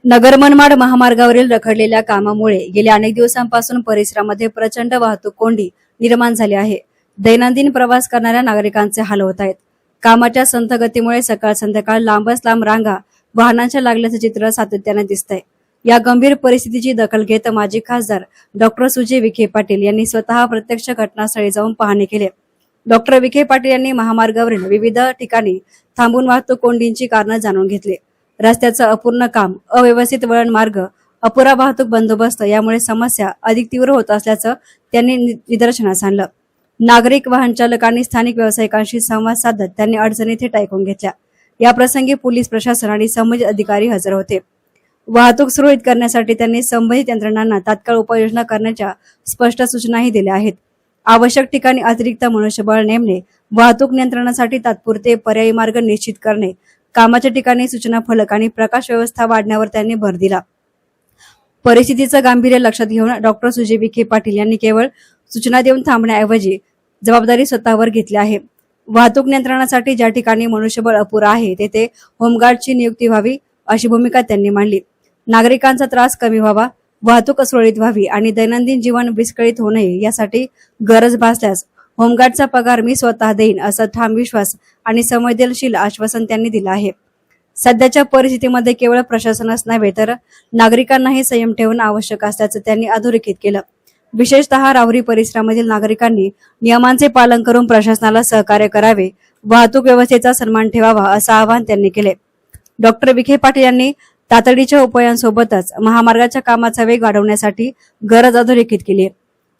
नगर मनमाड महामार्गावरील रखडलेल्या कामामुळे गेल्या अनेक दिवसांपासून परिसरामध्ये प्रचंड वाहतूक कोंडी निर्माण झाली आहे। दैनंदिन प्रवास करणाऱ्या नागरिकांचे हाल होत आहेत। कामाच्या संथ गतीमुळे सकाळ संध्याकाळ लांबच लांब रांगा वाहनांच्या लागल्याचे चित्र सातत्याने दिसतंय। या गंभीर परिस्थितीची दखल घेत माजी खासदार डॉक्टर सुजय विखे पाटील यांनी स्वतः प्रत्यक्ष घटनास्थळी जाऊन पाहणी केली। डॉक्टर विखे पाटील यांनी महामार्गावरील विविध ठिकाणी थांबून वाहतूक कोंडींची कारणं जाणून घेतली। रस्त्याचं अपूर्ण काम, अव्यवस्थित वळण मार्ग, अपुरा वाहतूक बंदोबस्त यामुळे समस्या अधिक तीव्र होत असल्याचं त्यांनी निदर्शनास आणलं। नागरिक, वाहन चालकांनी स्थानिक व्यावसायिकांशी संवाद साधत त्यांनी अडचणी थेट ऐकून घेतल्या। या प्रसंगी पोलीस प्रशासन आणि संबंधित अधिकारी हजर होते। वाहतूक सुरळीत करण्यासाठी त्यांनी संबंधित यंत्रणांना तात्काळ उपाययोजना करण्याच्या स्पष्ट सूचनाही दिल्या आहेत। आवश्यक ठिकाणी अतिरिक्त मनुष्यबळ नेमणे, वाहतूक नियंत्रणासाठी तात्पुरते पर्यायी मार्ग निश्चित करणे, कामाच्या ठिकाणी सूचना फलक आणि प्रकाश व्यवस्था वाढण्यावर त्यांनी भर दिला। परिस्थितीचं गांभीर्य लक्षात घेऊन डॉक्टर सुजय विखे पाटील यांनी केवळ सूचना देऊन थांबण्याऐवजी जबाबदारी स्वतःवर घेतली आहे। वाहतूक नियंत्रणासाठी ज्या ठिकाणी मनुष्यबळ अपुरा आहे तेथे होमगार्डची नियुक्ती व्हावी अशी भूमिका त्यांनी मांडली। नागरिकांचा त्रास कमी व्हावा, वाहतूक सुरळीत व्हावी आणि दैनंदिन जीवन विस्कळीत होऊ नये यासाठी गरज भासल्यास होमगार्डचा पगार मी स्वतः देईन असा ठाम विश्वास आणि संवेदनशील आश्वासन त्यांनी दिलं आहे। सध्याच्या परिस्थितीमध्ये केवळ प्रशासनच नव्हे तर नागरिकांनाही संयम ठेवणं आवश्यक असल्याचं त्यांनी अधोरेखित केलं। विशेषतः राहुरी परिसरामधील नागरिकांनी नियमांचे पालन करून प्रशासनाला सहकार्य करावे, वाहतूक व्यवस्थेचा सन्मान ठेवावा असं आवाहन त्यांनी केले। डॉक्टर विखे पाटील यांनी तातडीच्या उपायांसोबतच महामार्गाच्या कामाचा वेग वाढवण्यासाठी गरज अधोरेखित केली।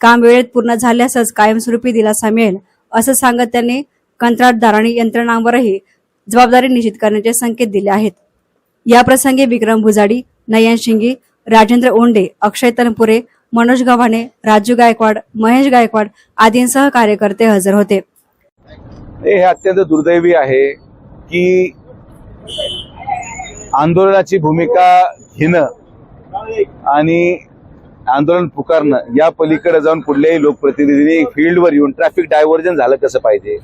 काम वेळेत पूर्ण झाल्यासच कायमस्वरूपी दिलासा मिळेल असं सांगत त्यांनी कंत्राटदार आणि यंत्रणांवरही जबाबदारी निश्चित करण्याचे संकेत दिले आहेत। या प्रसंगी विक्रम भुजाडी, नयन शिंगी, राजेंद्र ओंडे, अक्षय तनपुरे, मनोज गव्हाणे, राजू गायकवाड, महेश गायकवाड आदींसह कार्यकर्ते हजर होते। हे अत्यंत दुर्दैवी आहे की आंदोलनाची भूमिका घेणं आणि आंदोलन पुकारणं या पलीकडे जाऊन कुठल्याही लोकप्रतिनिधींनी फील्डवर येऊन ट्रॅफिक डायव्हर्जन झालं कसं पाहिजे,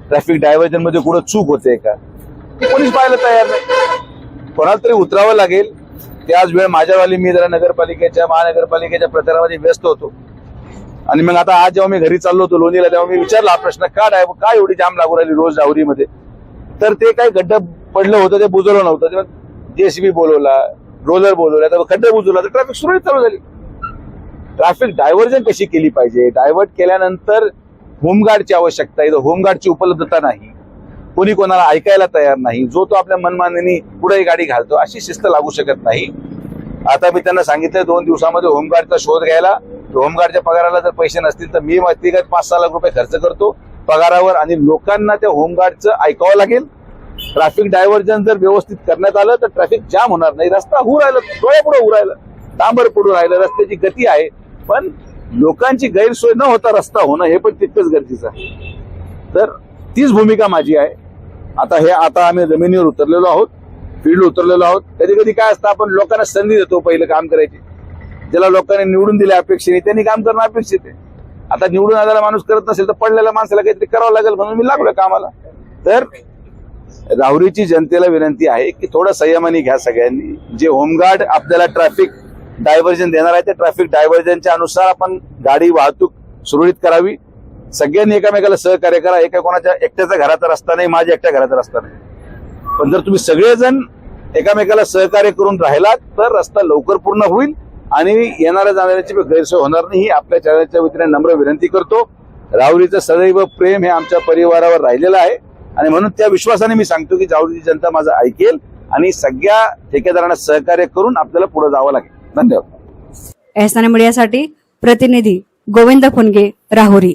ट्रॅफिक डायव्हर्जन मध्ये कुठं चूक होते का कोणीच पाहायला तयार नाही। कोणाला तरी उतरावं लागेल। त्याच वेळ माझ्यावाली मी जरा नगरपालिकेच्या महानगरपालिकेच्या प्रचारामध्ये व्यस्त होतो आणि मग आता आज जेव्हा मी घरी चाललो होतो लोणीला तेव्हा मी विचारला हा प्रश्न का एवढी जाम लागू राहिली रोज राहुरीमध्ये, तर ते काही गड्डा पडलं होतं ते बुजवलं नव्हतं, तेव्हा जेसीबी बोलवला, रोलर बोलवला, तर खड्डा बुजवला तर ट्रॅफिक सुरळीत चालू झाली। ट्रॅफिक डायव्हर्जन कशी केली पाहिजे, डायव्हर्ट केल्यानंतर होमगार्डची आवश्यकता आहे, होमगार्डची उपलब्धता नाही, कोणी कोणाला ऐकायला तयार नाही, जो तो आपल्या मनमानीने पुढे गाडी घालतो, अशी शिस्त लागू शकत नाही। आता मी त्यांना सांगितलं 2 दिवसामध्ये होमगार्डचा शोध घ्यायला। होमगार्डच्या पगाराला जर पैसे नसतील तर मी व्यक्तिगत 5-6 लाख रुपये खर्च करतो पगारावर आणि लोकांना त्या होमगार्डचं ऐकावं लागेल। ट्रॅफिक डायव्हर्जन जर व्यवस्थित करण्यात आलं तर ट्रॅफिक जाम होणार नाही, रस्ता होऊ राहिला, डोळ्यापुढे होऊ राहिलं, डांबर पडून राहिलं, रस्त्याची गती आहे, पण लोकांची गैरसोय न होता रस्ता होणं हे पण तितकंच गरजेचं आहे। तर तीच भूमिका माझी आहे। आता आम्ही जमिनीवर उतरलेलो आहोत, फील्ड उतरलेलो आहोत। कधी कधी काय असतं, आपण लोकांना संधी देतो पहिलं काम करायची, ज्याला लोकांनी निवडून दिले अपेक्षेने त्यांनी काम करणं अपेक्षित आहे। आता निवडून आलेला माणूस करत नसेल तर पडलेल्या माणसाला काहीतरी करावं लागेल म्हणून मी लागलोय कामाला। तर राहुरीची जनतेला विनंती आहे की थोडं संयमाने घ्या सगळ्यांनी। जे होमगार्ड आपल्याला ट्रॅफिक डायव्हर्जन देणार आहे त्या ट्रॅफिक डायव्हर्जनच्या अनुसार आपण गाडी वाहतूक सुरळीत करावी। सगळ्यांनी एकमेकाला सहकार्य करा। एका कोणाच्या एकट्याचा घराचा रस्ता नाही, माझ्या एकट्या घराचा रस्ता नाही, पण जर तुम्ही सगळेजण एकमेकाला सहकार्य करून राहिलात तर रस्ता लवकर पूर्ण होईल आणि येणाऱ्या जाणाऱ्याची गैरसोय होणार नाही ही आपल्या चॅनलच्या वतीने नम्र विनंती करतो। राहुरीचं सदैव प्रेम हे आमच्या परिवारावर राहिलेलं आहे आणि म्हणून त्या विश्वासाने मी सांगतो की राहुरीची जनता माझं ऐकेल आणि सगळ्या ठेकेदारांना सहकार्य करून आपल्याला पुढे जावं लागेल। धन्यवाद। एहसान मीडियासाठी प्रतिनिधी गोविंद फुनगे, राहुरी।